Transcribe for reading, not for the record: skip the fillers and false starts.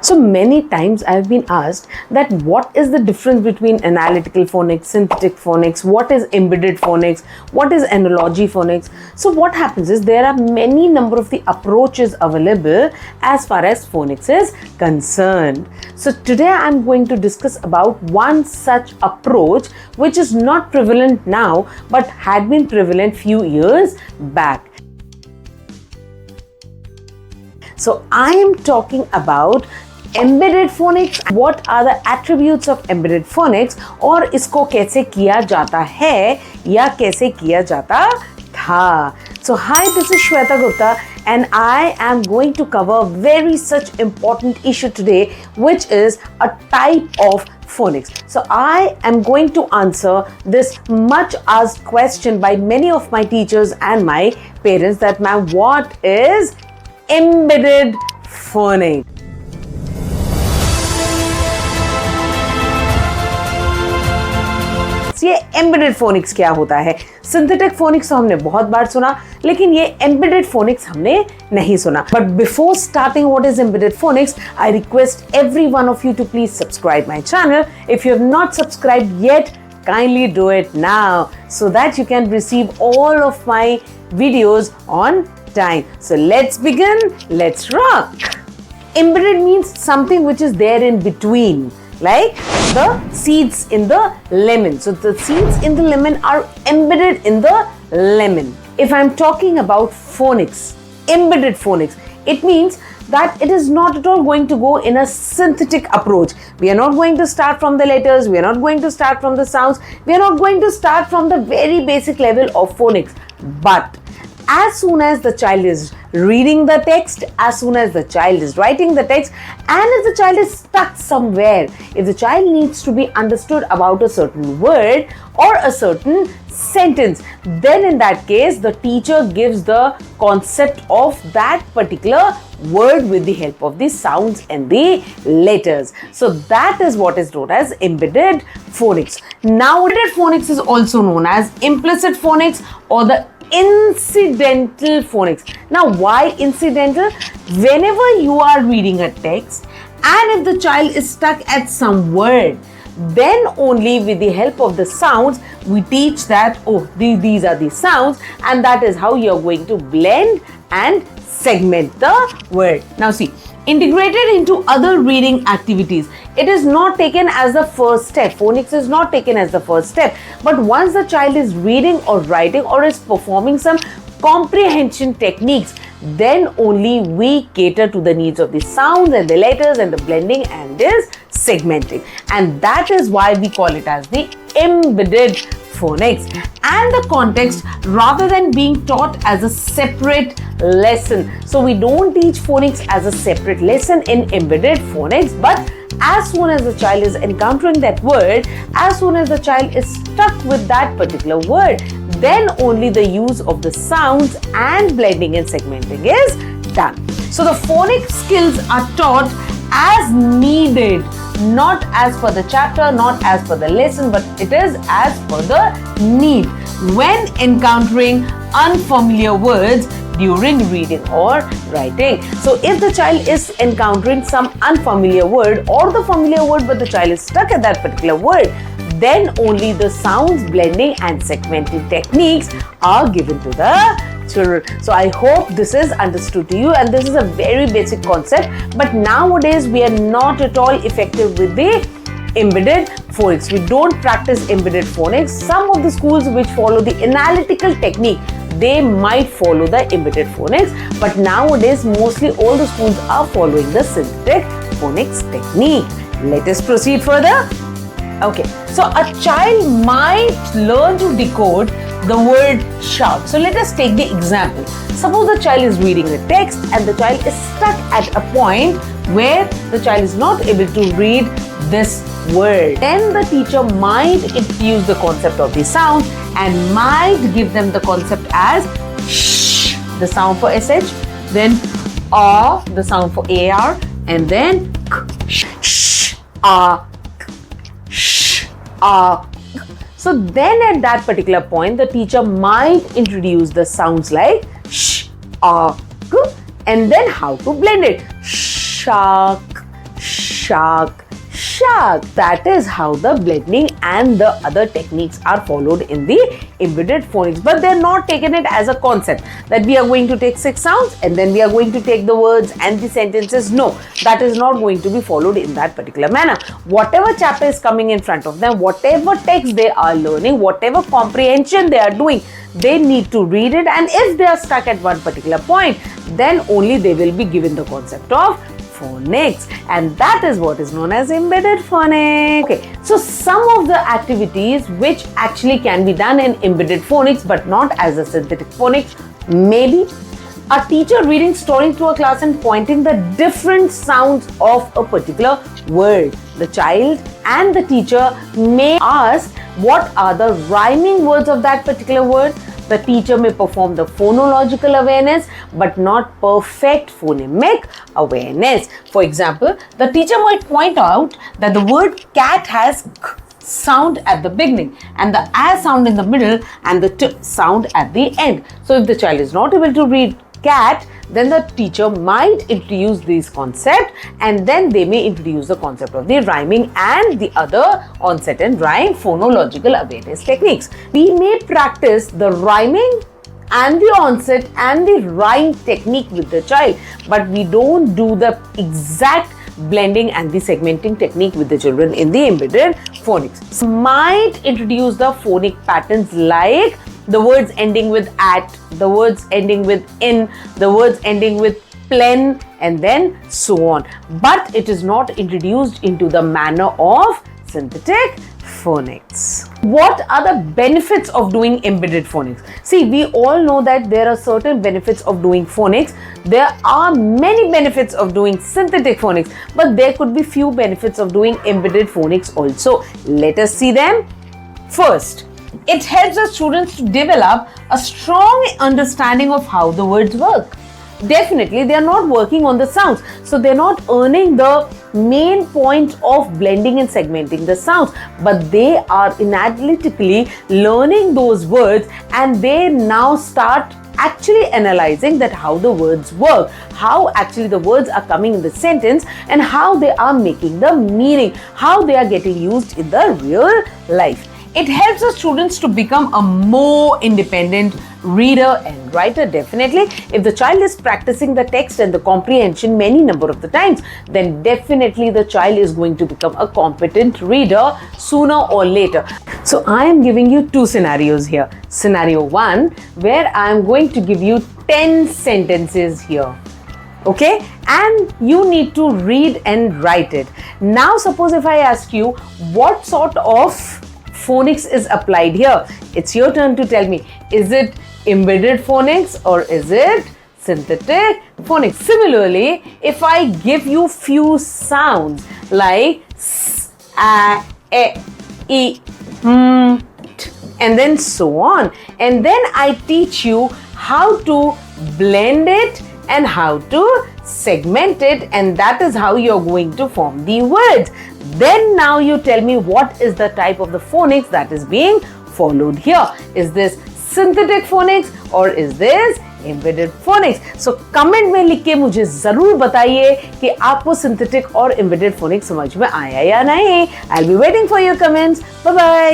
So many times I've been asked that what is the difference between analytical phonics, synthetic phonics, what is embedded phonics, what is analogy phonics. So what happens is there are many number of the approaches available as far as phonics is concerned. So today I'm going to discuss about one such approach which is not prevalent now but had been prevalent few years back. So I am talking about embedded phonics. What are the attributes of embedded phonics और इसको कैसे किया जाता है या कैसे किया जाता था. So hi, this is Shweta Gupta and I am going to cover very such important issue today, which is a type of phonics. So I am going to answer this much asked question by many of my teachers and my parents that ma'am, what is embedded phonics? ये embedded phoenix क्या होता है? Synthetic phoenix तो हमने बहुत बार सुना, लेकिन ये एम्बेडेड फोनिक्स हमने नहीं सुना. But before starting what is embedded phonics, I request every one of you to please subscribe my channel. If you have not subscribed yet, kindly do it now so that you can receive all of my videos on time. So let's begin. Let's rock. Embedded means something which is there in between, like the seeds in the lemon. So the seeds in the lemon are embedded in the lemon. If I'm talking about phonics, embedded phonics, it means that it is not at all going to go in a synthetic approach. We are not going to start from the letters, we are not going to start from the sounds, we are not going to start from the very basic level of phonics. But as soon as the child is reading the text, as soon as the child is writing the text, and if the child is stuck somewhere, if the child needs to be understood about a certain word or a certain sentence, then in that case the teacher gives the concept of that particular word with the help of the sounds and the letters. So that is what is known as embedded phonics. Now embedded phonics is also known as implicit phonics or the incidental phonics. Now why incidental? Whenever you are reading a text and if the child is stuck at some word, then only with the help of the sounds we teach that, oh, these are the sounds, and that is how you are going to blend and segment the word. Now see, integrated into other reading activities. It is not taken as the first step. Phonics is not taken as the first step. But once the child is reading or writing or is performing some comprehension techniques, then only we cater to the needs of the sounds and the letters and the blending and this segmenting. And that is why we call it as the embedded phonics. And the context, rather than being taught as a separate lesson. So we don't teach phonics as a separate lesson in embedded phonics, but as soon as the child is encountering that word, as soon as the child is stuck with that particular word, then only the use of the sounds and blending and segmenting is done. So the phonics skills are taught as needed, not as per the chapter, not as per the lesson, but it is as per the need when encountering unfamiliar words during reading or writing. So if the child is encountering some unfamiliar word or the familiar word but the child is stuck at that particular word, then only the sounds, blending and segmenting techniques are given to the children. So I hope this is understood to you, and this is a very basic concept, but nowadays we are not at all effective with the embedded phonics. We don't practice embedded phonics. Some of the schools which follow the analytical technique, they might follow the embedded phonics, but nowadays mostly all the schools are following the synthetic phonics technique. Let us proceed further. Okay, so a child might learn to decode the word shout. So let us take the example. Suppose the child is reading the text and the child is stuck at a point where the child is not able to read this word. Then the teacher might introduce the concept of the sound and might give them the concept as sh, the sound for sh, then a, the sound for ar, and then k, sh, a, k, sh, a. So then at that particular point, the teacher might introduce the sounds like sh, a, k, and then how to blend it. Shark, shark, shark. That is how the blending and the other techniques are followed in the embedded phonics. But they're not taken it as a concept that we are going to take 6 sounds and then we are going to take the words and the sentences. No, that is not going to be followed in that particular manner. Whatever chapter is coming in front of them, whatever text they are learning, whatever comprehension they are doing, they need to read it, and if they are stuck at one particular point, then only they will be given the concept of phonics, and that is what is known as embedded phonics. Okay, so some of the activities which actually can be done in embedded phonics but not as a synthetic phonics, maybe a teacher reading stories to a class and pointing the different sounds of a particular word. The child and the teacher may ask what are the rhyming words of that particular word. The teacher may perform the phonological awareness but not perfect phonemic awareness. For example, the teacher might point out that the word cat has k sound at the beginning and the a sound in the middle and the t sound at the end. So if the child is not able to read cat, then the teacher might introduce these concepts, and then they may introduce the concept of the rhyming and the other onset and rhyme phonological awareness techniques. We may practice the rhyming and the onset and the rhyme technique with the child, but we don't do the exact blending and the segmenting technique with the children in the embedded phonics. So might introduce the phonic patterns like the words ending with at, the words ending with in, the words ending with plen, and then so on. But it is not introduced into the manner of synthetic phonics. What are the benefits of doing embedded phonics? See, we all know that there are certain benefits of doing phonics. There are many benefits of doing synthetic phonics, but there could be few benefits of doing embedded phonics also. Let us see them. First, it helps the students to develop a strong understanding of how the words work. Definitely, they are not working on the sounds, so they are not earning the main point of blending and segmenting the sounds, but they are analytically learning those words, and they now start actually analyzing that how the words work, how actually the words are coming in the sentence, and how they are making the meaning, how they are getting used in the real life. It helps the students to become a more independent reader and writer. Definitely, if the child is practicing the text and the comprehension many number of the times, then definitely the child is going to become a competent reader sooner or later. So I am giving you two scenarios here. Scenario 1, where I am going to give you 10 sentences here. Okay, and you need to read and write it. Now suppose if I ask you what sort of phonics is applied here, it's your turn to tell me, is it embedded phonics or is it synthetic phonics? Similarly, if I give you few sounds like s, a, e, t, and then so on, and then I teach you how to blend it and how to segment it, and that is how you're going to form the words. Then now you tell me what is the type of the phonics that is being followed here. Is this synthetic phonics or is this embedded phonics? So comment में लिख के मुझे जरूर बताइए कि आपको synthetic और embedded phonics समझ में आया या नहीं. I'll be waiting for your comments. Bye bye.